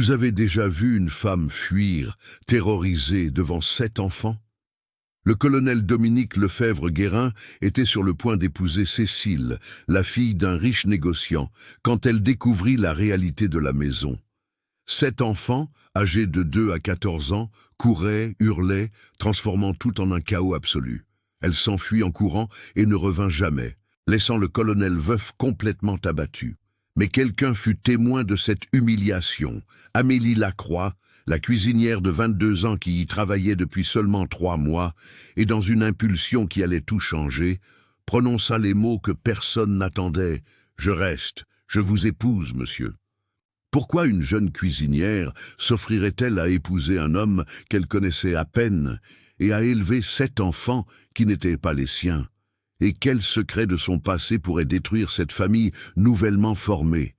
Vous avez déjà vu une femme fuir, terrorisée, devant 7 enfants? Le colonel Dominique Lefebvre-Guérin était sur le point d'épouser Cécile, la fille d'un riche négociant, quand elle découvrit la réalité de la maison. 7 enfants, âgés de 2 à 14 ans, couraient, hurlaient, transformant tout en un chaos absolu. Elle s'enfuit en courant et ne revint jamais, laissant le colonel veuf complètement abattu. Mais quelqu'un fut témoin de cette humiliation. Amélie Lacroix, la cuisinière de 22 ans qui y travaillait depuis seulement 3 mois, et dans une impulsion qui allait tout changer, prononça les mots que personne n'attendait. « Je reste, je vous épouse, monsieur ». Pourquoi une jeune cuisinière s'offrirait-elle à épouser un homme qu'elle connaissait à peine et à élever 7 enfants qui n'étaient pas les siens? Et quel secret de son passé pourrait détruire cette famille nouvellement formée?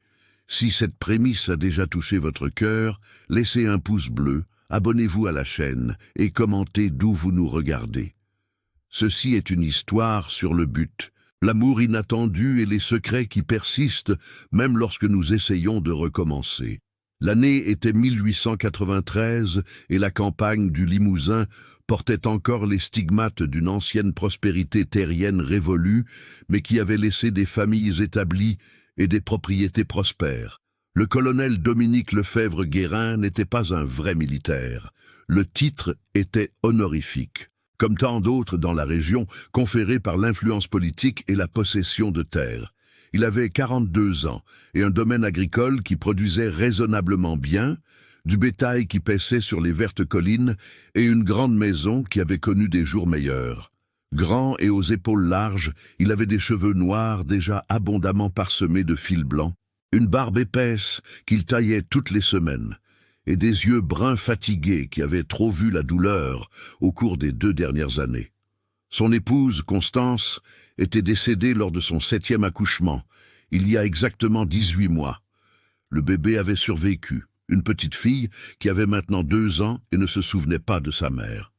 Si cette prémisse a déjà touché votre cœur, laissez un pouce bleu, abonnez-vous à la chaîne et commentez d'où vous nous regardez. Ceci est une histoire sur le but, l'amour inattendu et les secrets qui persistent même lorsque nous essayons de recommencer. L'année était 1893 et la campagne du Limousin portait encore les stigmates d'une ancienne prospérité terrienne révolue, mais qui avait laissé des familles établies et des propriétés prospères. Le colonel Dominique Lefebvre-Guérin n'était pas un vrai militaire. Le titre était honorifique, comme tant d'autres dans la région, conféré par l'influence politique et la possession de terres. Il avait 42 ans et un domaine agricole qui produisait raisonnablement bien, du bétail qui paissait sur les vertes collines et une grande maison qui avait connu des jours meilleurs. Grand et aux épaules larges, il avait des cheveux noirs déjà abondamment parsemés de fils blancs, une barbe épaisse qu'il taillait toutes les semaines, et des yeux bruns fatigués qui avaient trop vu la douleur au cours des 2 dernières années. Son épouse, Constance, était décédée lors de son 7e accouchement, il y a exactement 18 mois. Le bébé avait survécu, une petite fille qui avait maintenant 2 ans et ne se souvenait pas de sa mère.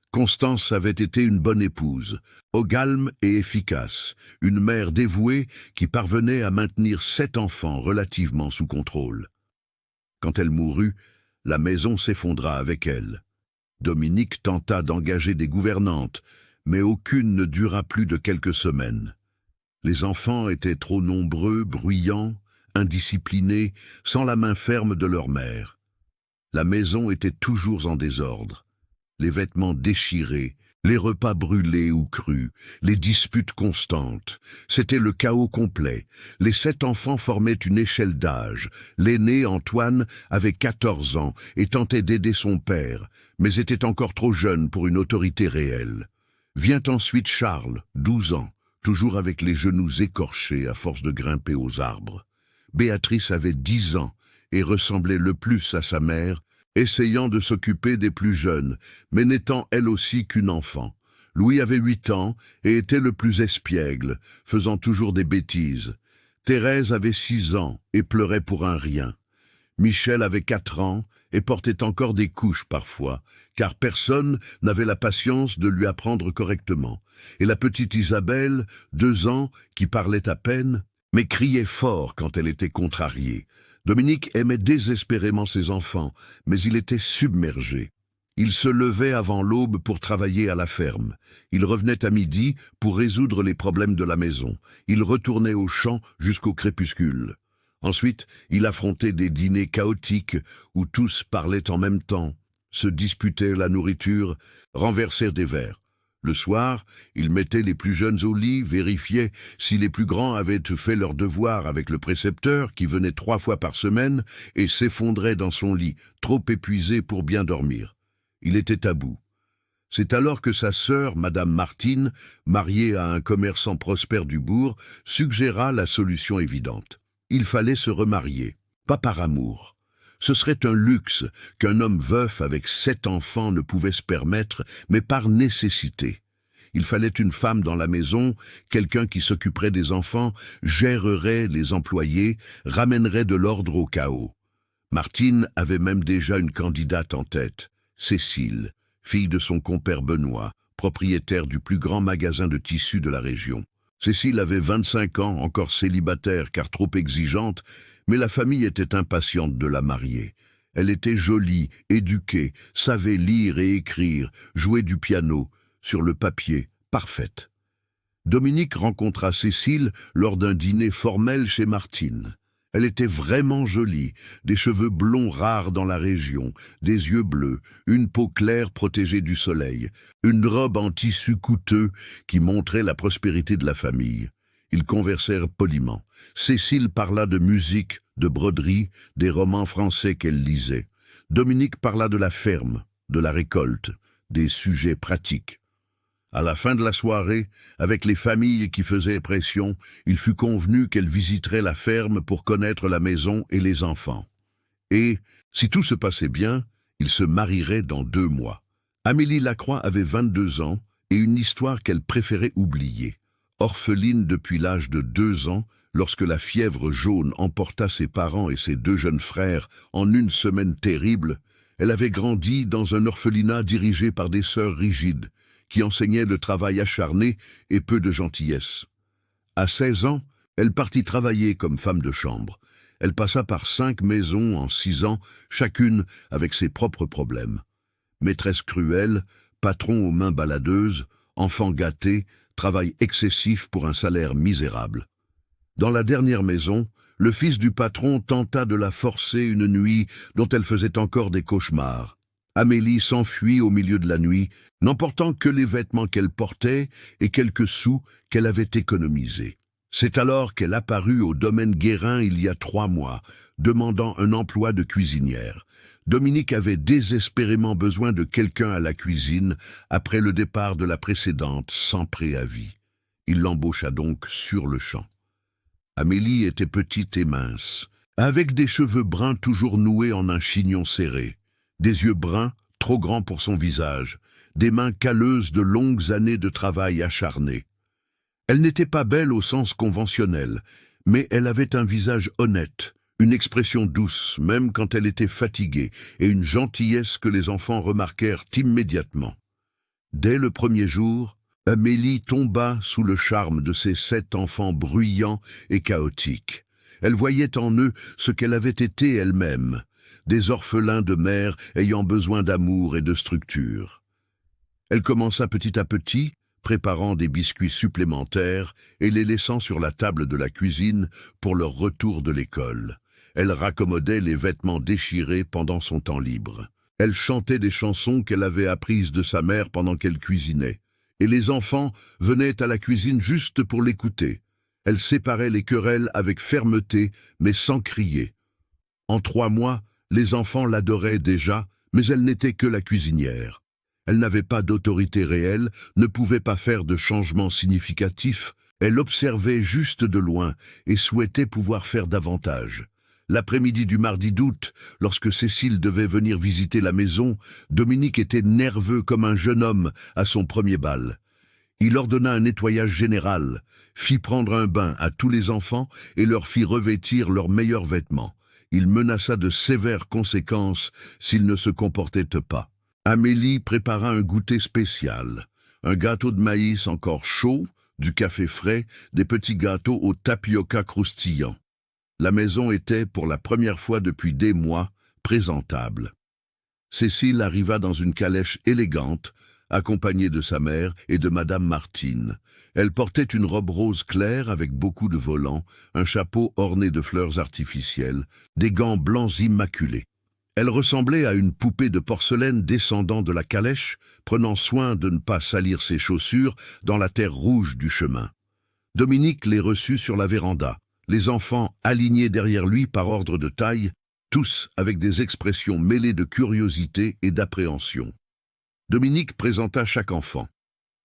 Constance avait été une bonne épouse, au calme et efficace, une mère dévouée qui parvenait à maintenir 7 enfants relativement sous contrôle. Quand elle mourut, la maison s'effondra avec elle. Dominique tenta d'engager des gouvernantes, mais aucune ne dura plus de quelques semaines. Les enfants étaient trop nombreux, bruyants, indisciplinés, sans la main ferme de leur mère. La maison était toujours en désordre. Les vêtements déchirés, les repas brûlés ou crus, les disputes constantes. C'était le chaos complet. Les 7 enfants formaient une échelle d'âge. L'aîné, Antoine, avait 14 ans et tentait d'aider son père, mais était encore trop jeune pour une autorité réelle. Vient ensuite Charles, 12 ans, toujours avec les genoux écorchés à force de grimper aux arbres. Béatrice avait 10 ans et ressemblait le plus à sa mère, essayant de s'occuper des plus jeunes, mais n'étant elle aussi qu'une enfant. Louis avait 8 ans et était le plus espiègle, faisant toujours des bêtises. Thérèse avait 6 ans et pleurait pour un rien. Michel avait 4 ans et portait encore des couches parfois, car personne n'avait la patience de lui apprendre correctement. Et la petite Isabelle, 2 ans, qui parlait à peine, mais criait fort quand elle était contrariée. Dominique aimait désespérément ses enfants, mais il était submergé. Il se levait avant l'aube pour travailler à la ferme. Il revenait à midi pour résoudre les problèmes de la maison. Il retournait au champ jusqu'au crépuscule. Ensuite, il affrontait des dîners chaotiques où tous parlaient en même temps, se disputaient la nourriture, renversaient des verres. Le soir, il mettait les plus jeunes au lit, vérifiait si les plus grands avaient fait leur devoir avec le précepteur qui venait 3 fois par semaine et s'effondrait dans son lit, trop épuisé pour bien dormir. Il était à bout. C'est alors que sa sœur, Madame Martine, mariée à un commerçant prospère du bourg, suggéra la solution évidente. Il fallait se remarier, pas par amour. Ce serait un luxe qu'un homme veuf avec 7 enfants ne pouvait se permettre, mais par nécessité. Il fallait une femme dans la maison, quelqu'un qui s'occuperait des enfants, gérerait les employés, ramènerait de l'ordre au chaos. Martine avait même déjà une candidate en tête, Cécile, fille de son compère Benoît, propriétaire du plus grand magasin de tissus de la région. Cécile avait 25 ans, encore célibataire car trop exigeante, mais la famille était impatiente de la marier. Elle était jolie, éduquée, savait lire et écrire, jouer du piano, sur le papier, parfaite. Dominique rencontra Cécile lors d'un dîner formel chez Martine. Elle était vraiment jolie, des cheveux blonds rares dans la région, des yeux bleus, une peau claire protégée du soleil, une robe en tissu coûteux qui montrait la prospérité de la famille. Ils conversèrent poliment. Cécile parla de musique, de broderie, des romans français qu'elle lisait. Dominique parla de la ferme, de la récolte, des sujets pratiques. À la fin de la soirée, avec les familles qui faisaient pression, il fut convenu qu'elles visiteraient la ferme pour connaître la maison et les enfants. Et, si tout se passait bien, ils se marieraient dans 2 mois. Amélie Lacroix avait 22 ans et une histoire qu'elle préférait oublier. Orpheline depuis l'âge de 2 ans, lorsque la fièvre jaune emporta ses parents et ses 2 jeunes frères en une semaine terrible, elle avait grandi dans un orphelinat dirigé par des sœurs rigides, qui enseignaient le travail acharné et peu de gentillesse. À 16 ans, elle partit travailler comme femme de chambre. Elle passa par 5 maisons en 6 ans, chacune avec ses propres problèmes. Maîtresse cruelle, patron aux mains baladeuses, enfant gâté, travail excessif pour un salaire misérable. Dans la dernière maison, le fils du patron tenta de la forcer une nuit dont elle faisait encore des cauchemars. Amélie s'enfuit au milieu de la nuit, n'emportant que les vêtements qu'elle portait et quelques sous qu'elle avait économisés. C'est alors qu'elle apparut au domaine Guérin il y a 3 mois, demandant un emploi de cuisinière. Dominique avait désespérément besoin de quelqu'un à la cuisine après le départ de la précédente sans préavis. Il l'embaucha donc sur le champ. Amélie était petite et mince, avec des cheveux bruns toujours noués en un chignon serré, des yeux bruns, trop grands pour son visage, des mains calleuses de longues années de travail acharné. Elle n'était pas belle au sens conventionnel, mais elle avait un visage honnête, une expression douce, même quand elle était fatiguée, et une gentillesse que les enfants remarquèrent immédiatement. Dès le premier jour, Amélie tomba sous le charme de ces 7 enfants bruyants et chaotiques. Elle voyait en eux ce qu'elle avait été elle-même, des orphelins de mère ayant besoin d'amour et de structure. Elle commença petit à petit, préparant des biscuits supplémentaires et les laissant sur la table de la cuisine pour leur retour de l'école. Elle raccommodait les vêtements déchirés pendant son temps libre. Elle chantait des chansons qu'elle avait apprises de sa mère pendant qu'elle cuisinait, et les enfants venaient à la cuisine juste pour l'écouter. Elle séparait les querelles avec fermeté, mais sans crier. En 3 mois, les enfants l'adoraient déjà, mais elle n'était que la cuisinière. Elle n'avait pas d'autorité réelle, ne pouvait pas faire de changements significatifs. Elle observait juste de loin et souhaitait pouvoir faire davantage. L'après-midi du mardi d'août, lorsque Cécile devait venir visiter la maison, Dominique était nerveux comme un jeune homme à son premier bal. Il ordonna un nettoyage général, fit prendre un bain à tous les enfants et leur fit revêtir leurs meilleurs vêtements. Il menaça de sévères conséquences s'ils ne se comportaient pas. Amélie prépara un goûter spécial, un gâteau de maïs encore chaud, du café frais, des petits gâteaux au tapioca croustillant. La maison était, pour la première fois depuis des mois, présentable. Cécile arriva dans une calèche élégante, accompagnée de sa mère et de Madame Martine. Elle portait une robe rose claire avec beaucoup de volants, un chapeau orné de fleurs artificielles, des gants blancs immaculés. Elle ressemblait à une poupée de porcelaine descendant de la calèche, prenant soin de ne pas salir ses chaussures dans la terre rouge du chemin. Dominique les reçut sur la véranda, les enfants alignés derrière lui par ordre de taille, tous avec des expressions mêlées de curiosité et d'appréhension. Dominique présenta chaque enfant.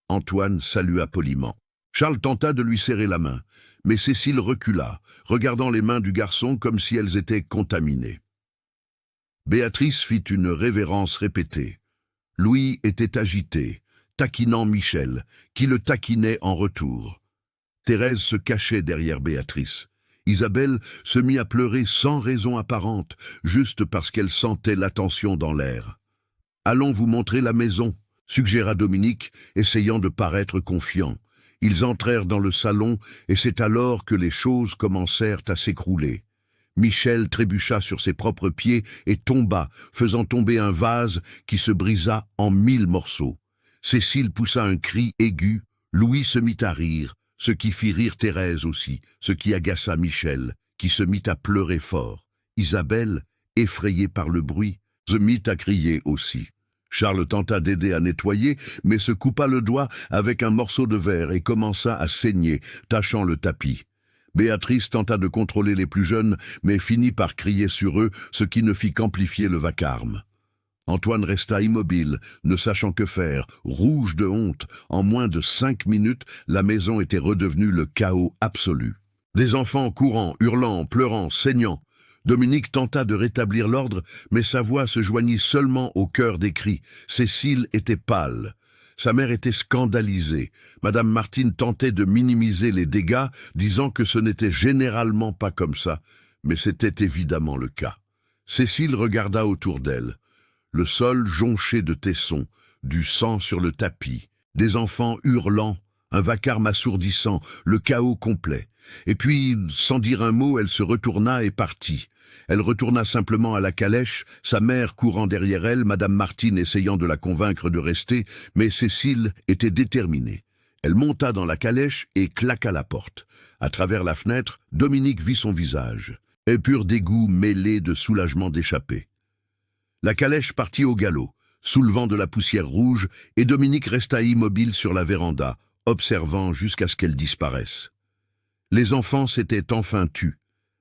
Antoine salua poliment. Charles tenta de lui serrer la main, mais Cécile recula, regardant les mains du garçon comme si elles étaient contaminées. Béatrice fit une révérence répétée. Louis était agité, taquinant Michel, qui le taquinait en retour. Thérèse se cachait derrière Béatrice. Isabelle se mit à pleurer sans raison apparente, juste parce qu'elle sentait l'attention dans l'air. « Allons vous montrer la maison », suggéra Dominique, essayant de paraître confiant. Ils entrèrent dans le salon et c'est alors que les choses commencèrent à s'écrouler. Michel trébucha sur ses propres pieds et tomba, faisant tomber un vase qui se brisa en 1000 morceaux. Cécile poussa un cri aigu, Louis se mit à rire, ce qui fit rire Thérèse aussi, ce qui agaça Michel, qui se mit à pleurer fort. Isabelle, effrayée par le bruit, se mit à crier aussi. Charles tenta d'aider à nettoyer, mais se coupa le doigt avec un morceau de verre et commença à saigner, tachant le tapis. Béatrice tenta de contrôler les plus jeunes, mais finit par crier sur eux, ce qui ne fit qu'amplifier le vacarme. Antoine resta immobile, ne sachant que faire, rouge de honte. En moins de 5 minutes, la maison était redevenue le chaos absolu. Des enfants courant, hurlant, pleurant, saignant. Dominique tenta de rétablir l'ordre, mais sa voix se joignit seulement au cœur des cris. Cécile était pâle. Sa mère était scandalisée. Madame Martine tentait de minimiser les dégâts, disant que ce n'était généralement pas comme ça, mais c'était évidemment le cas. Cécile regarda autour d'elle. Le sol jonché de tessons, du sang sur le tapis, des enfants hurlant, un vacarme assourdissant, le chaos complet. Et puis, sans dire un mot, elle se retourna et partit. Elle retourna simplement à la calèche, sa mère courant derrière elle, Madame Martine essayant de la convaincre de rester, mais Cécile était déterminée. Elle monta dans la calèche et claqua la porte. À travers la fenêtre, Dominique vit son visage, et pur dégoût mêlé de soulagement d'échapper. La calèche partit au galop, soulevant de la poussière rouge, et Dominique resta immobile sur la véranda, observant jusqu'à ce qu'elle disparaisse. Les enfants s'étaient enfin tus,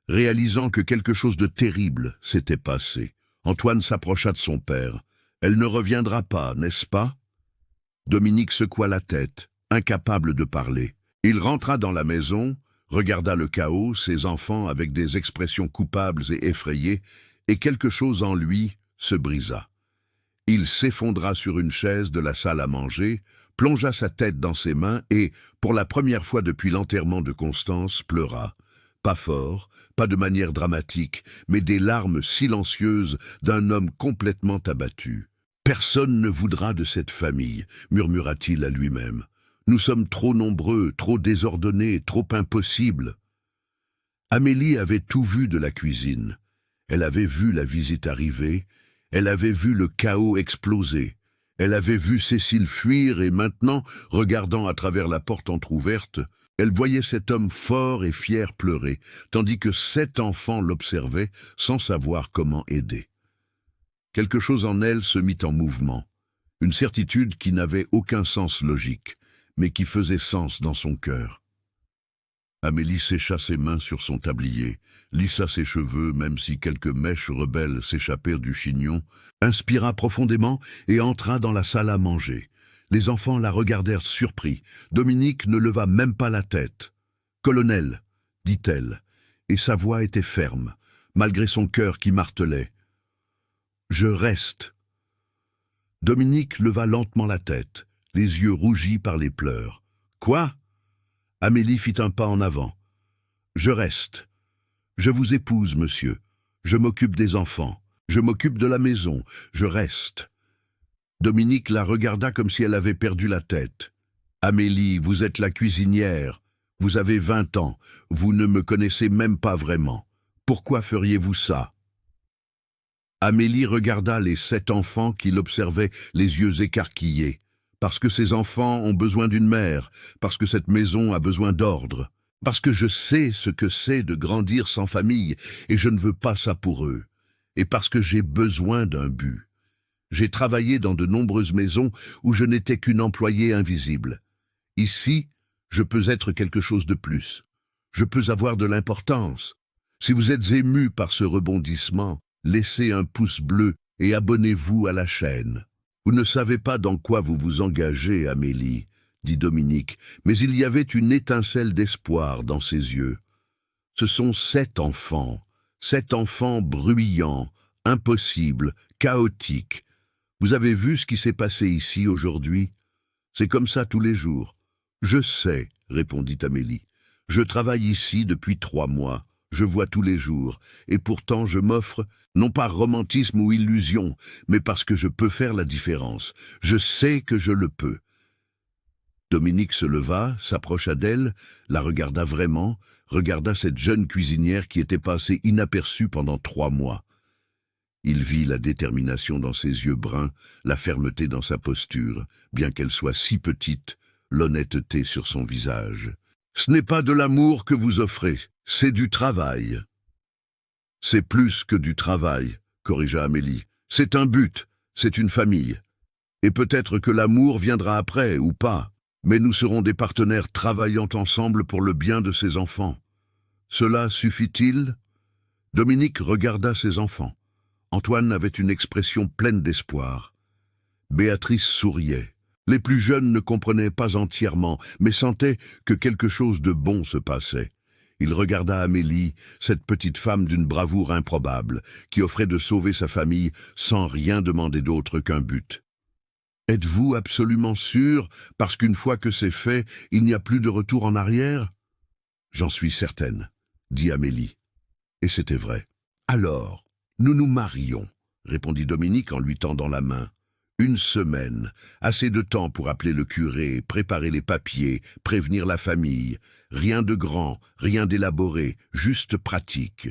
réalisant que quelque chose de terrible s'était passé. Antoine s'approcha de son père. « Elle ne reviendra pas, n'est-ce pas ?» Dominique secoua la tête, incapable de parler. Il rentra dans la maison, regarda le chaos, ses enfants avec des expressions coupables et effrayées, et quelque chose en lui se brisa. Il s'effondra sur une chaise de la salle à manger, plongea sa tête dans ses mains et, pour la première fois depuis l'enterrement de Constance, pleura. Pas fort, pas de manière dramatique, mais des larmes silencieuses d'un homme complètement abattu. « Personne ne voudra de cette famille, » murmura-t-il à lui-même. « Nous sommes trop nombreux, trop désordonnés, trop impossibles. » Amélie avait tout vu de la cuisine. Elle avait vu la visite arriver, elle avait vu le chaos exploser. Elle avait vu Cécile fuir et maintenant, regardant à travers la porte entr'ouverte, elle voyait cet homme fort et fier pleurer, tandis que 7 enfants l'observaient sans savoir comment aider. Quelque chose en elle se mit en mouvement, une certitude qui n'avait aucun sens logique, mais qui faisait sens dans son cœur. Amélie sécha ses mains sur son tablier, lissa ses cheveux, même si quelques mèches rebelles s'échappèrent du chignon, inspira profondément et entra dans la salle à manger. Les enfants la regardèrent surpris. Dominique ne leva même pas la tête. « Colonel », dit-elle, et sa voix était ferme, malgré son cœur qui martelait. « Je reste. » Dominique leva lentement la tête, les yeux rougis par les pleurs. « Quoi ?» Amélie fit un pas en avant. « Je reste. Je vous épouse, monsieur. Je m'occupe des enfants. Je m'occupe de la maison. Je reste. » Dominique la regarda comme si elle avait perdu la tête. « Amélie, vous êtes la cuisinière. Vous avez 20 ans. Vous ne me connaissez même pas vraiment. Pourquoi feriez-vous ça ?» Amélie regarda les 7 enfants qui l'observaient, les yeux écarquillés. Parce que ces enfants ont besoin d'une mère, parce que cette maison a besoin d'ordre, parce que je sais ce que c'est de grandir sans famille et je ne veux pas ça pour eux, et parce que j'ai besoin d'un but. J'ai travaillé dans de nombreuses maisons où je n'étais qu'une employée invisible. Ici, je peux être quelque chose de plus. Je peux avoir de l'importance. Si vous êtes ému par ce rebondissement, laissez un pouce bleu et abonnez-vous à la chaîne. Vous ne savez pas dans quoi vous vous engagez, Amélie, dit Dominique, mais il y avait une étincelle d'espoir dans ses yeux. Ce sont 7 enfants bruyants, impossibles, chaotiques. Vous avez vu ce qui s'est passé ici aujourd'hui? C'est comme ça tous les jours. Je sais, répondit Amélie. Je travaille ici depuis 3 mois. Je vois tous les jours, et pourtant je m'offre, non par romantisme ou illusion, mais parce que je peux faire la différence. Je sais que je le peux. Dominique se leva, s'approcha d'elle, la regarda vraiment, regarda cette jeune cuisinière qui était passée inaperçue pendant 3 mois. Il vit la détermination dans ses yeux bruns, la fermeté dans sa posture, bien qu'elle soit si petite, l'honnêteté sur son visage. « Ce n'est pas de l'amour que vous offrez, c'est du travail. »« C'est plus que du travail, » corrigea Amélie. « C'est un but, c'est une famille. Et peut-être que l'amour viendra après, ou pas, mais nous serons des partenaires travaillant ensemble pour le bien de ces enfants. Cela suffit-il » Dominique regarda ses enfants. Antoine avait une expression pleine d'espoir. Béatrice souriait. Les plus jeunes ne comprenaient pas entièrement, mais sentaient que quelque chose de bon se passait. Il regarda Amélie, cette petite femme d'une bravoure improbable, qui offrait de sauver sa famille sans rien demander d'autre qu'un but. « Êtes-vous absolument sûr, parce qu'une fois que c'est fait, il n'y a plus de retour en arrière ?»« J'en suis certaine, » dit Amélie. Et c'était vrai. « Alors, nous nous marions, » répondit Dominique en lui tendant la main. 1 semaine, assez de temps pour appeler le curé, préparer les papiers, prévenir la famille. Rien de grand, rien d'élaboré, juste pratique.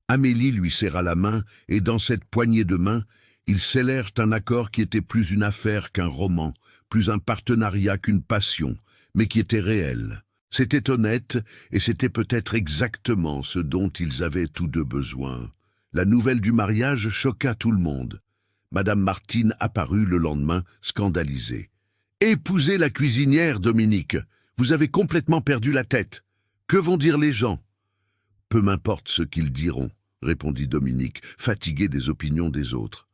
Amélie lui serra la main, et dans cette poignée de main, ils scellèrent un accord qui était plus une affaire qu'un roman, plus un partenariat qu'une passion, mais qui était réel. C'était honnête, et c'était peut-être exactement ce dont ils avaient tous deux besoin. La nouvelle du mariage choqua tout le monde. Madame Martine apparut le lendemain, scandalisée. « Épousez la cuisinière, Dominique. Vous avez complètement perdu la tête. Que vont dire les gens ?»« Peu m'importe ce qu'ils diront, » répondit Dominique, fatigué des opinions des autres.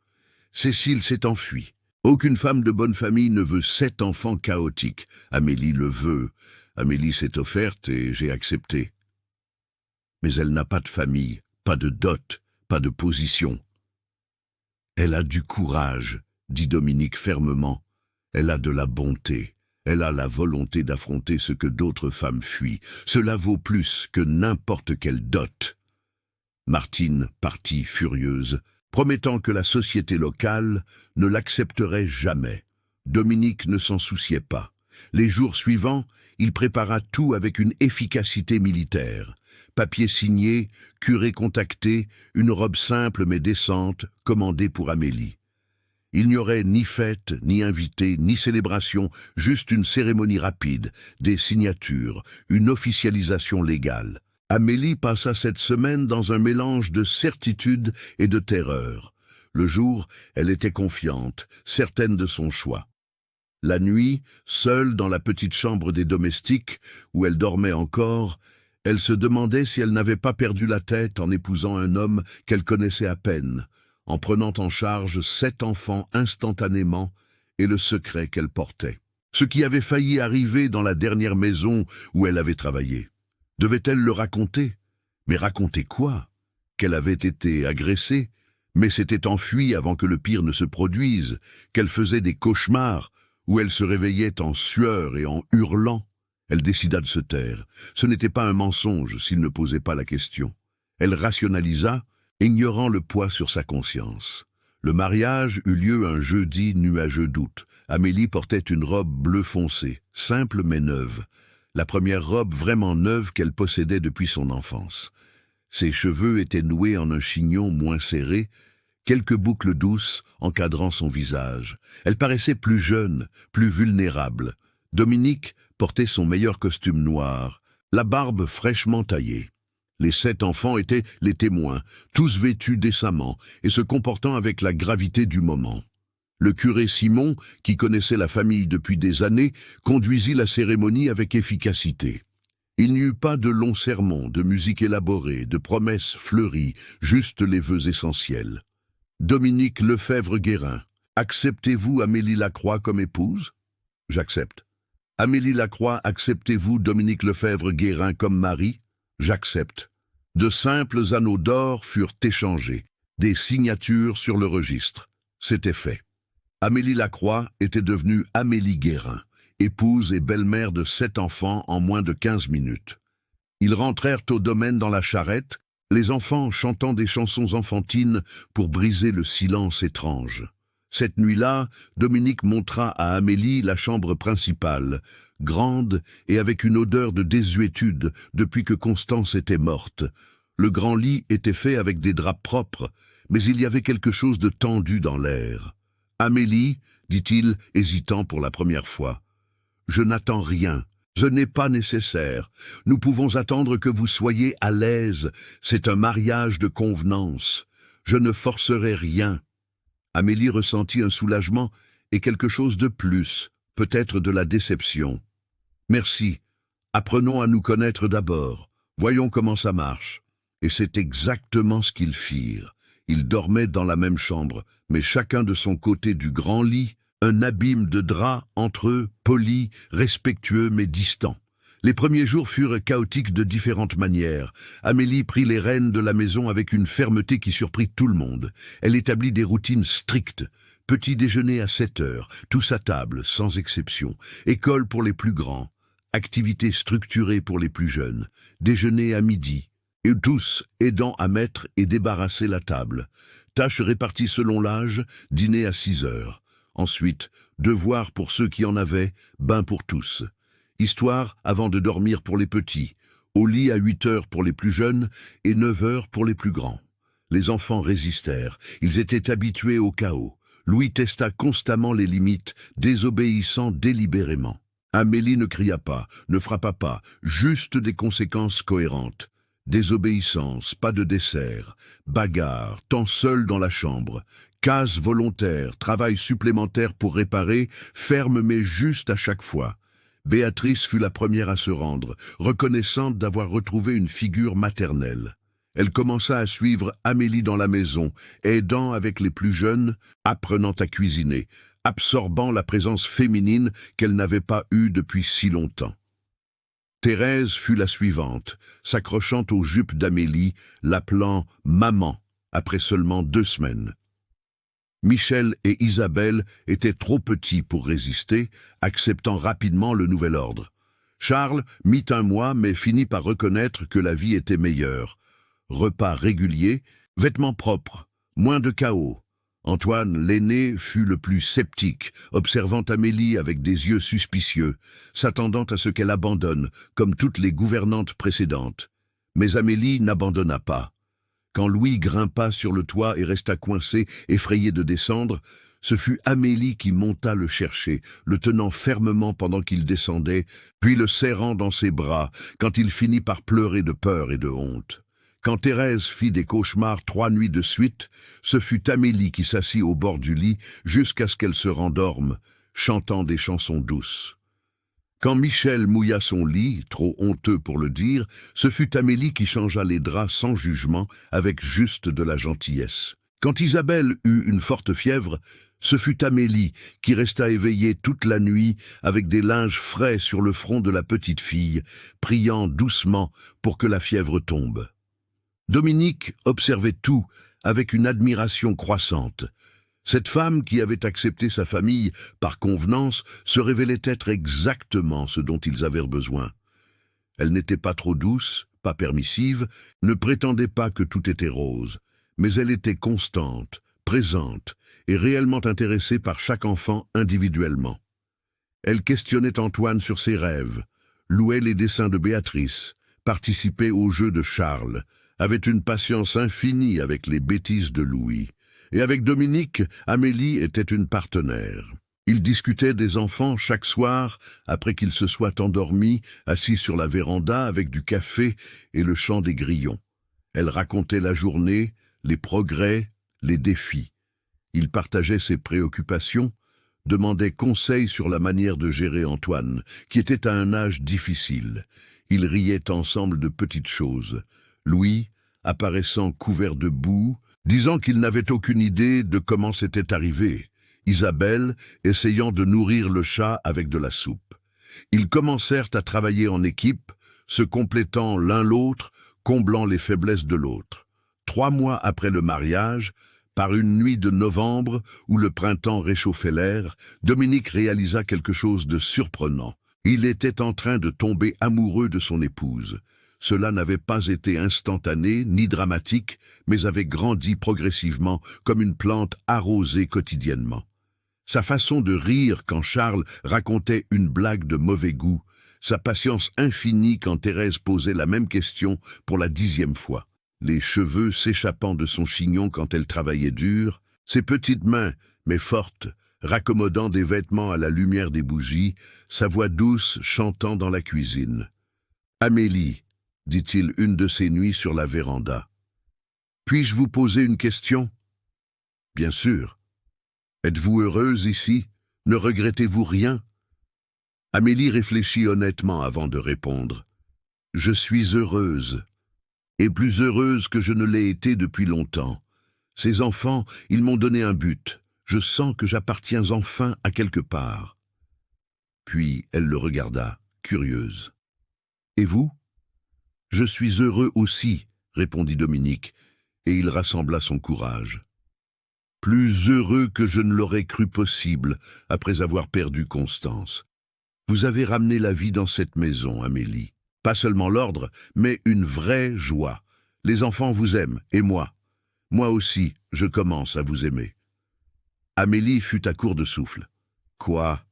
Cécile s'est enfuie. Aucune femme de bonne famille ne veut 7 enfants chaotiques. Amélie le veut. Amélie s'est offerte et j'ai accepté. Mais elle n'a pas de famille, pas de dot, pas de position. Elle a du courage, dit Dominique fermement. Elle a de la bonté. Elle a la volonté d'affronter ce que d'autres femmes fuient. Cela vaut plus que n'importe quelle dot. Martine partit furieuse, promettant que la société locale ne l'accepterait jamais. Dominique ne s'en souciait pas. Les jours suivants, il prépara tout avec une efficacité militaire. Papier signé, curé contacté, une robe simple mais décente, commandée pour Amélie. Il n'y aurait ni fête, ni invité, ni célébration, juste une cérémonie rapide, des signatures, une officialisation légale. Amélie passa cette semaine dans un mélange de certitude et de terreur. Le jour, elle était confiante, certaine de son choix. La nuit, seule dans la petite chambre des domestiques, où elle dormait encore, elle se demandait si elle n'avait pas perdu la tête en épousant un homme qu'elle connaissait à peine, en prenant en charge 7 enfants instantanément et le secret qu'elle portait. Ce qui avait failli arriver dans la dernière maison où elle avait travaillé. Devait-elle le raconter? Mais raconter quoi? Qu'elle avait été agressée, mais s'était enfuie avant que le pire ne se produise, qu'elle faisait des cauchemars, où elle se réveillait en sueur et en hurlant. Elle décida de se taire. Ce n'était pas un mensonge s'il ne posait pas la question. Elle rationalisa, ignorant le poids sur sa conscience. Le mariage eut lieu un jeudi nuageux d'août. Amélie portait une robe bleu foncé, simple mais neuve. La première robe vraiment neuve qu'elle possédait depuis son enfance. Ses cheveux étaient noués en un chignon moins serré, quelques boucles douces encadrant son visage. Elle paraissait plus jeune, plus vulnérable. Dominique portait son meilleur costume noir, la barbe fraîchement taillée. Les 7 enfants étaient les témoins, tous vêtus décemment et se comportant avec la gravité du moment. Le curé Simon, qui connaissait la famille depuis des années, conduisit la cérémonie avec efficacité. Il n'y eut pas de longs sermons, de musique élaborée, de promesses fleuries, juste les vœux essentiels. Dominique Lefebvre-Guérin, acceptez-vous Amélie Lacroix comme épouse? J'accepte. Amélie Lacroix, acceptez-vous Dominique Lefebvre-Guérin comme mari? J'accepte. De simples anneaux d'or furent échangés, des signatures sur le registre. C'était fait. Amélie Lacroix était devenue Amélie Guérin, épouse et belle-mère de 7 enfants en moins de 15 minutes. Ils rentrèrent au domaine dans la charrette, les enfants chantant des chansons enfantines pour briser le silence étrange. Cette nuit-là, Dominique montra à Amélie la chambre principale, grande et avec une odeur de désuétude depuis que Constance était morte. Le grand lit était fait avec des draps propres, mais il y avait quelque chose de tendu dans l'air. « Amélie, dit-il, hésitant pour la première fois, je n'attends rien. Ce n'est pas nécessaire. Nous pouvons attendre que vous soyez à l'aise. C'est un mariage de convenance. Je ne forcerai rien. » Amélie ressentit un soulagement et quelque chose de plus, peut-être de la déception. « Merci. Apprenons à nous connaître d'abord. Voyons comment ça marche. » Et c'est exactement ce qu'ils firent. Ils dormaient dans la même chambre, mais chacun de son côté du grand lit, un abîme de draps entre eux, polis, respectueux mais distants. Les premiers jours furent chaotiques de différentes manières. Amélie prit les rênes de la maison avec une fermeté qui surprit tout le monde. Elle établit des routines strictes. Petit déjeuner à 7 heures, tous à table, sans exception. École pour les plus grands. Activités structurées pour les plus jeunes. Déjeuner à midi. Et tous aidant à mettre et débarrasser la table. Tâches réparties selon l'âge, dîner à 6 heures. Ensuite, devoirs pour ceux qui en avaient, bain pour tous. Histoire avant de dormir pour les petits, au lit à 8 heures pour les plus jeunes et 9 heures pour les plus grands. Les enfants résistèrent, ils étaient habitués au chaos. Louis testa constamment les limites, désobéissant délibérément. Amélie ne cria pas, ne frappa pas, juste des conséquences cohérentes. Désobéissance, pas de dessert, bagarre, temps seul dans la chambre, casse volontaire, travail supplémentaire pour réparer, ferme mais juste à chaque fois. Béatrice fut la première à se rendre, reconnaissante d'avoir retrouvé une figure maternelle. Elle commença à suivre Amélie dans la maison, aidant avec les plus jeunes, apprenant à cuisiner, absorbant la présence féminine qu'elle n'avait pas eue depuis si longtemps. Thérèse fut la suivante, s'accrochant aux jupes d'Amélie, l'appelant « maman » après seulement 2 semaines. Michel et Isabelle étaient trop petits pour résister, acceptant rapidement le nouvel ordre. Charles mit 1 mois mais finit par reconnaître que la vie était meilleure. Repas réguliers, vêtements propres, moins de chaos. Antoine, l'aîné, fut le plus sceptique, observant Amélie avec des yeux suspicieux, s'attendant à ce qu'elle abandonne, comme toutes les gouvernantes précédentes. Mais Amélie n'abandonna pas. Quand Louis grimpa sur le toit et resta coincé, effrayé de descendre, ce fut Amélie qui monta le chercher, le tenant fermement pendant qu'il descendait, puis le serrant dans ses bras, quand il finit par pleurer de peur et de honte. Quand Thérèse fit des cauchemars 3 nuits de suite, ce fut Amélie qui s'assit au bord du lit jusqu'à ce qu'elle se rendorme, chantant des chansons douces. Quand Michel mouilla son lit, trop honteux pour le dire, ce fut Amélie qui changea les draps sans jugement, avec juste de la gentillesse. Quand Isabelle eut une forte fièvre, ce fut Amélie qui resta éveillée toute la nuit avec des linges frais sur le front de la petite fille, priant doucement pour que la fièvre tombe. Dominique observait tout avec une admiration croissante. Cette femme qui avait accepté sa famille par convenance se révélait être exactement ce dont ils avaient besoin. Elle n'était pas trop douce, pas permissive, ne prétendait pas que tout était rose, mais elle était constante, présente et réellement intéressée par chaque enfant individuellement. Elle questionnait Antoine sur ses rêves, louait les dessins de Béatrice, participait aux jeux de Charles, avait une patience infinie avec les bêtises de Louis. Et avec Dominique, Amélie était une partenaire. Ils discutaient des enfants chaque soir, après qu'ils se soient endormis, assis sur la véranda avec du café et le chant des grillons. Elle racontait la journée, les progrès, les défis. Ils partageaient ses préoccupations, demandaient conseil sur la manière de gérer Antoine, qui était à un âge difficile. Ils riaient ensemble de petites choses. Louis, apparaissant couvert de boue, disant qu'il n'avait aucune idée de comment c'était arrivé. Isabelle, essayant de nourrir le chat avec de la soupe. Ils commencèrent à travailler en équipe, se complétant l'un l'autre, comblant les faiblesses de l'autre. 3 mois après le mariage, par une nuit de novembre où le printemps réchauffait l'air, Dominique réalisa quelque chose de surprenant. Il était en train de tomber amoureux de son épouse. Cela n'avait pas été instantané ni dramatique, mais avait grandi progressivement comme une plante arrosée quotidiennement. Sa façon de rire quand Charles racontait une blague de mauvais goût, sa patience infinie quand Thérèse posait la même question pour la 10e fois, les cheveux s'échappant de son chignon quand elle travaillait dur, ses petites mains, mais fortes, raccommodant des vêtements à la lumière des bougies, sa voix douce chantant dans la cuisine. « Amélie, » dit-il une de ces nuits sur la véranda. « Puis-je vous poser une question ?»« Bien sûr. Êtes-vous heureuse ici? Ne regrettez-vous rien ?» Amélie réfléchit honnêtement avant de répondre. « Je suis heureuse, et plus heureuse que je ne l'ai été depuis longtemps. Ces enfants, ils m'ont donné un but. Je sens que j'appartiens enfin à quelque part. » Puis elle le regarda, curieuse. « Et vous ?»« Je suis heureux aussi, » répondit Dominique, et il rassembla son courage. « Plus heureux que je ne l'aurais cru possible après avoir perdu Constance. Vous avez ramené la vie dans cette maison, Amélie. Pas seulement l'ordre, mais une vraie joie. Les enfants vous aiment, et moi. Moi aussi, je commence à vous aimer. » Amélie fut à court de souffle. « Quoi ?»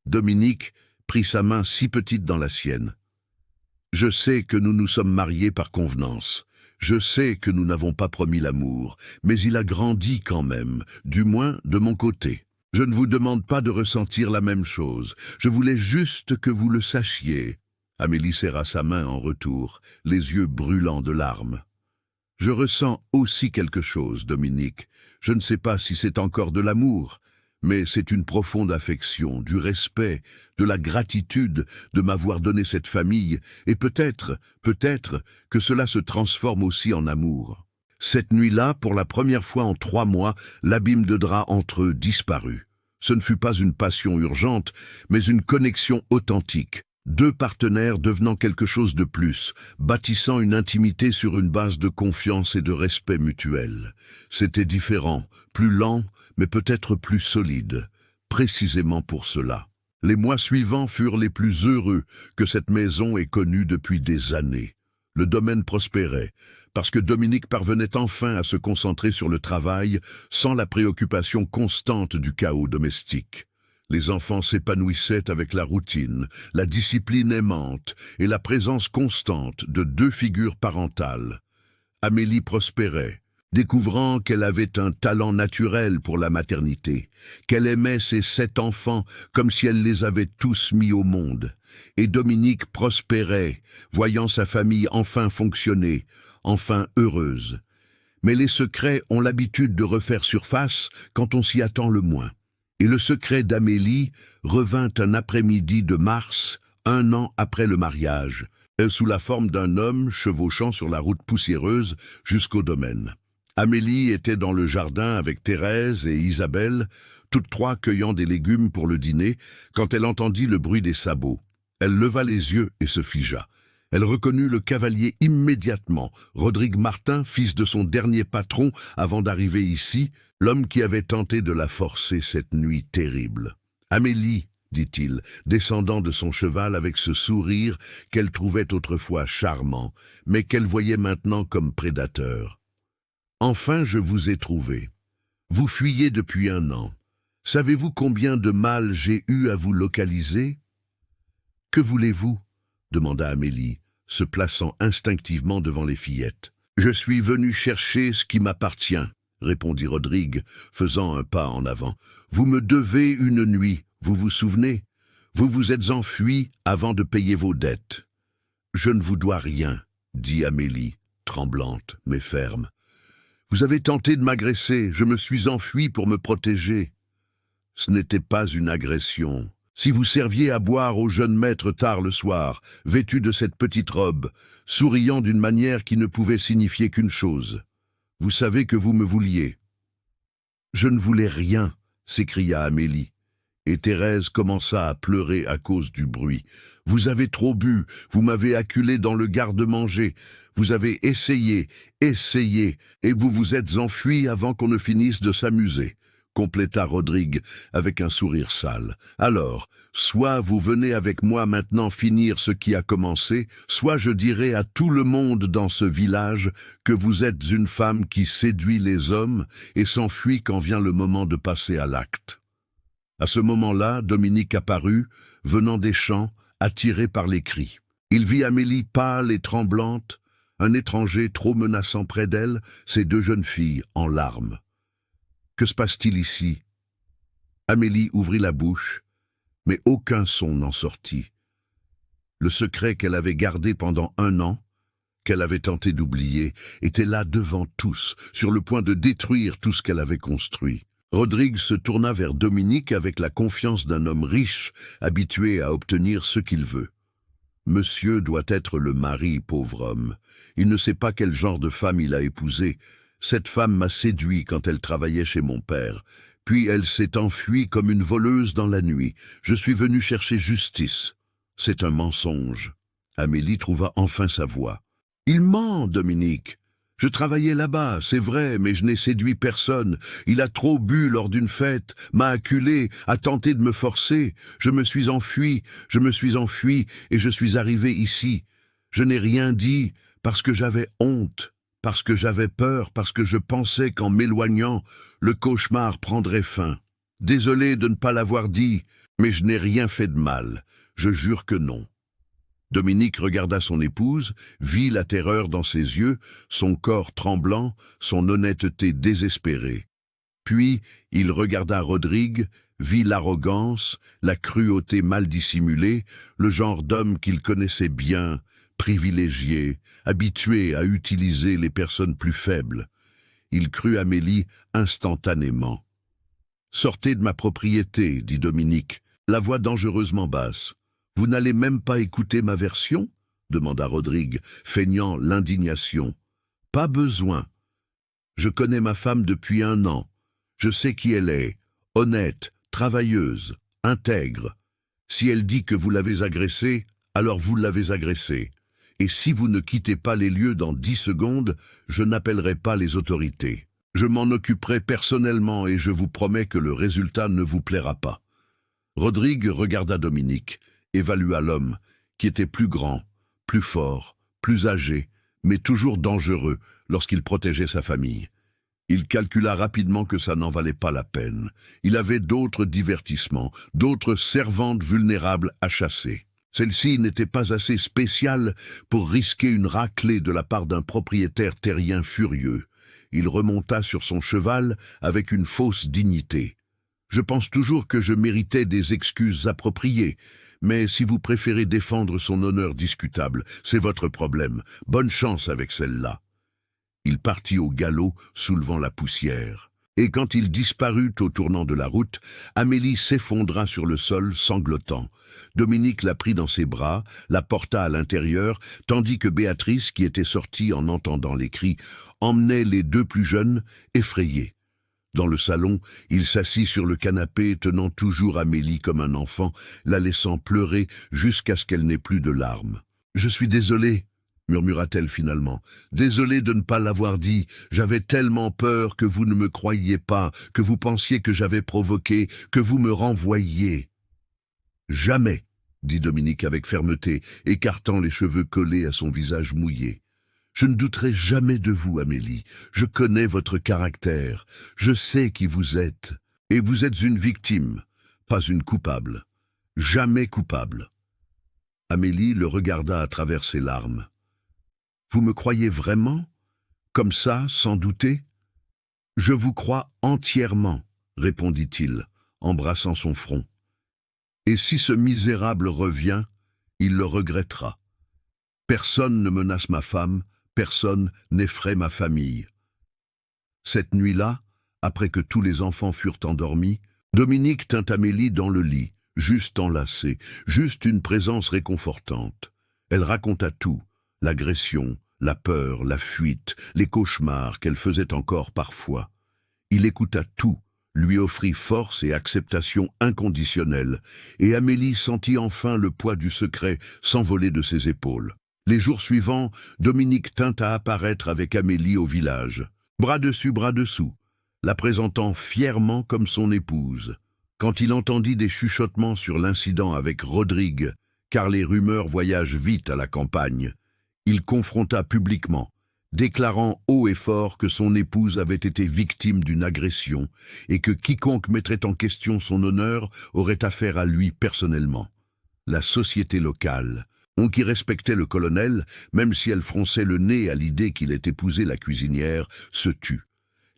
Dominique prit sa main si petite dans la sienne. « Je sais que nous nous sommes mariés par convenance. Je sais que nous n'avons pas promis l'amour, mais il a grandi quand même, du moins de mon côté. Je ne vous demande pas de ressentir la même chose. Je voulais juste que vous le sachiez. » Amélie serra sa main en retour, les yeux brûlants de larmes. « Je ressens aussi quelque chose, Dominique. Je ne sais pas si c'est encore de l'amour, mais c'est une profonde affection, du respect, de la gratitude de m'avoir donné cette famille, et peut-être que cela se transforme aussi en amour. » Cette nuit-là, pour la première fois en 3 mois, l'abîme de drap entre eux disparut. Ce ne fut pas une passion urgente, mais une connexion authentique. 2 partenaires devenant quelque chose de plus, bâtissant une intimité sur une base de confiance et de respect mutuel. C'était différent, plus lent, mais peut-être plus solide, précisément pour cela. Les mois suivants furent les plus heureux que cette maison ait connus depuis des années. Le domaine prospérait, parce que Dominique parvenait enfin à se concentrer sur le travail sans la préoccupation constante du chaos domestique. Les enfants s'épanouissaient avec la routine, la discipline aimante et la présence constante de 2 figures parentales. Amélie prospérait, découvrant qu'elle avait un talent naturel pour la maternité, qu'elle aimait ses 7 enfants comme si elle les avait tous mis au monde. Et Dominique prospérait, voyant sa famille enfin fonctionner, enfin heureuse. Mais les secrets ont l'habitude de refaire surface quand on s'y attend le moins. Et le secret d'Amélie revint un après-midi de mars, 1 an après le mariage, sous la forme d'un homme chevauchant sur la route poussiéreuse jusqu'au domaine. Amélie était dans le jardin avec Thérèse et Isabelle, toutes 3 cueillant des légumes pour le dîner, quand elle entendit le bruit des sabots. Elle leva les yeux et se figea. Elle reconnut le cavalier immédiatement, Rodrigue Martin, fils de son dernier patron avant d'arriver ici, l'homme qui avait tenté de la forcer cette nuit terrible. « Amélie » dit-il, descendant de son cheval avec ce sourire qu'elle trouvait autrefois charmant, mais qu'elle voyait maintenant comme prédateur. « Enfin je vous ai trouvé. Vous fuyez depuis 1 an. Savez-vous combien de mal j'ai eu à vous localiser ?»« Que voulez-vous » demanda Amélie, se plaçant instinctivement devant les fillettes. « Je suis venu chercher ce qui m'appartient, » répondit Rodrigue, faisant un pas en avant. « Vous me devez une nuit, vous vous souvenez? Vous vous êtes enfui avant de payer vos dettes. »« Je ne vous dois rien, » dit Amélie, tremblante mais ferme. « Vous avez tenté de m'agresser, je me suis enfui pour me protéger. » « Ce n'était pas une agression. Si vous serviez à boire au jeune maître tard le soir, vêtu de cette petite robe, souriant d'une manière qui ne pouvait signifier qu'une chose, vous savez que vous me vouliez. »« Je ne voulais rien, » s'écria Amélie, et Thérèse commença à pleurer à cause du bruit. « Vous avez trop bu, vous m'avez acculé dans le garde-manger, vous avez essayé, et vous vous êtes enfui avant qu'on ne finisse de s'amuser. compléta Rodrigue avec un sourire sale. Alors, soit vous venez avec moi maintenant finir ce qui a commencé, soit je dirai à tout le monde dans ce village que vous êtes une femme qui séduit les hommes et s'enfuit quand vient le moment de passer à l'acte. À ce moment-là, Dominique apparut, venant des champs, attiré par les cris. Il vit Amélie pâle et tremblante, un étranger trop menaçant près d'elle, ses deux jeunes filles en larmes. Que se passe-t-il ici? Amélie ouvrit la bouche, mais aucun son n'en sortit. Le secret qu'elle avait gardé pendant 1 an, qu'elle avait tenté d'oublier, était là devant tous, sur le point de détruire tout ce qu'elle avait construit. Rodrigue se tourna vers Dominique avec la confiance d'un homme riche, habitué à obtenir ce qu'il veut. Monsieur doit être le mari, pauvre homme. Il ne sait pas quel genre de femme il a épousé. Cette femme m'a séduit quand elle travaillait chez mon père. Puis elle s'est enfuie comme une voleuse dans la nuit. Je suis venu chercher justice. C'est un mensonge. Amélie trouva enfin sa voix. Il ment, Dominique. Je travaillais là-bas, c'est vrai, mais je n'ai séduit personne. Il a trop bu lors d'une fête, m'a acculé, a tenté de me forcer. Je me suis enfui et je suis arrivé ici. Je n'ai rien dit parce que j'avais honte, parce que j'avais peur, parce que je pensais qu'en m'éloignant, le cauchemar prendrait fin. Désolé de ne pas l'avoir dit, mais je n'ai rien fait de mal. Je jure que non. Dominique regarda son épouse, vit la terreur dans ses yeux, son corps tremblant, son honnêteté désespérée. Puis il regarda Rodrigue, vit l'arrogance, la cruauté mal dissimulée, le genre d'homme qu'il connaissait bien, privilégié, habitué à utiliser les personnes plus faibles. Il crut Amélie instantanément. « Sortez de ma propriété, dit Dominique, la voix dangereusement basse. Vous n'allez même pas écouter ma version? Demanda Rodrigue, feignant l'indignation. Pas besoin. Je connais ma femme depuis 1 an. Je sais qui elle est, honnête, travailleuse, intègre. Si elle dit que vous l'avez agressée, alors vous l'avez agressée. Et si vous ne quittez pas les lieux dans 10 secondes, je n'appellerai pas les autorités. Je m'en occuperai personnellement et je vous promets que le résultat ne vous plaira pas. Rodrigue regarda Dominique, évalua l'homme, qui était plus grand, plus fort, plus âgé, mais toujours dangereux lorsqu'il protégeait sa famille. Il calcula rapidement que ça n'en valait pas la peine. Il avait d'autres divertissements, d'autres servantes vulnérables à chasser. Celle-ci n'était pas assez spéciale pour risquer une raclée de la part d'un propriétaire terrien furieux. Il remonta sur son cheval avec une fausse dignité. « Je pense toujours que je méritais des excuses appropriées. Mais si vous préférez défendre son honneur discutable, c'est votre problème. Bonne chance avec celle-là. » Il partit au galop, soulevant la poussière. Et quand il disparut au tournant de la route, Amélie s'effondra sur le sol, sanglotant. Dominique la prit dans ses bras, la porta à l'intérieur, tandis que Béatrice, qui était sortie en entendant les cris, emmenait les 2 plus jeunes, effrayés. Dans le salon, il s'assit sur le canapé, tenant toujours Amélie comme un enfant, la laissant pleurer jusqu'à ce qu'elle n'ait plus de larmes. « Je suis désolée, » murmura-t-elle finalement. « Désolée de ne pas l'avoir dit. J'avais tellement peur que vous ne me croyiez pas, que vous pensiez que j'avais provoqué, que vous me renvoyiez. »« Jamais, » dit Dominique avec fermeté, écartant les cheveux collés à son visage mouillé. « Je ne douterai jamais de vous, Amélie. Je connais votre caractère. Je sais qui vous êtes. Et vous êtes une victime, pas une coupable. Jamais coupable. » Amélie le regarda à travers ses larmes. « Vous me croyez vraiment? Comme ça, sans douter? »« Je vous crois entièrement, » répondit-il, embrassant son front. « Et si ce misérable revient, il le regrettera. Personne ne menace ma femme, personne n'effraie ma famille. » Cette nuit-là, après que tous les enfants furent endormis, Dominique tint Amélie dans le lit, juste enlacée, juste une présence réconfortante. Elle raconta tout, l'agression, la peur, la fuite, les cauchemars qu'elle faisait encore parfois. Il écouta tout, lui offrit force et acceptation inconditionnelle, et Amélie sentit enfin le poids du secret s'envoler de ses épaules. Les jours suivants, Dominique tint à apparaître avec Amélie au village. Bras dessus, bras dessous. la présentant fièrement comme son épouse. Quand il entendit des chuchotements sur l'incident avec Rodrigue, car les rumeurs voyagent vite à la campagne, il confronta publiquement, déclarant haut et fort que son épouse avait été victime d'une agression et que quiconque mettrait en question son honneur aurait affaire à lui personnellement. La société locale, on qui respectait le colonel, même si elle fronçait le nez à l'idée qu'il ait épousé la cuisinière, se tut.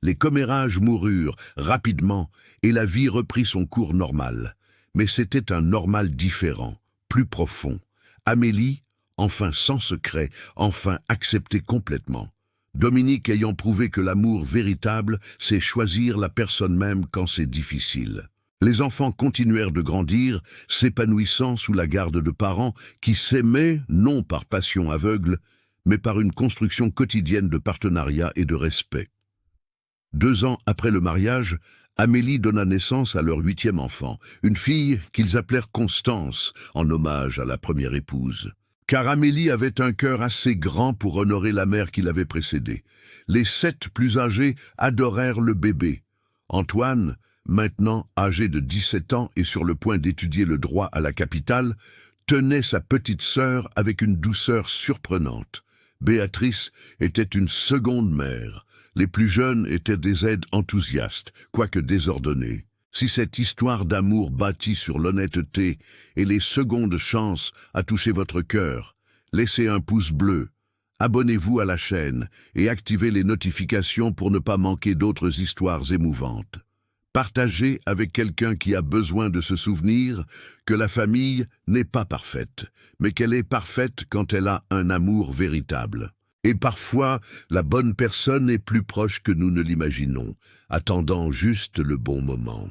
Les commérages moururent rapidement et la vie reprit son cours normal. Mais c'était un normal différent, plus profond. Amélie, enfin sans secret, enfin acceptée complètement. Dominique ayant prouvé que l'amour véritable, c'est choisir la personne même quand c'est difficile. Les enfants continuèrent de grandir, s'épanouissant sous la garde de parents qui s'aimaient non par passion aveugle, mais par une construction quotidienne de partenariat et de respect. 2 ans après le mariage, Amélie donna naissance à leur 8e enfant, une fille qu'ils appelèrent Constance, en hommage à la première épouse. Car Amélie avait un cœur assez grand pour honorer la mère qui l'avait précédée. Les 7 plus âgés adorèrent le bébé. Antoine, maintenant âgé de 17 ans et sur le point d'étudier le droit à la capitale, tenait sa petite sœur avec une douceur surprenante. Béatrice était une seconde mère. Les plus jeunes étaient des aides enthousiastes, quoique désordonnées. Si cette histoire d'amour bâtie sur l'honnêteté et les secondes chances a touché votre cœur, laissez un pouce bleu, abonnez-vous à la chaîne et activez les notifications pour ne pas manquer d'autres histoires émouvantes. Partagez avec quelqu'un qui a besoin de se souvenir que la famille n'est pas parfaite, mais qu'elle est parfaite quand elle a un amour véritable. Et parfois, la bonne personne est plus proche que nous ne l'imaginons, attendant juste le bon moment.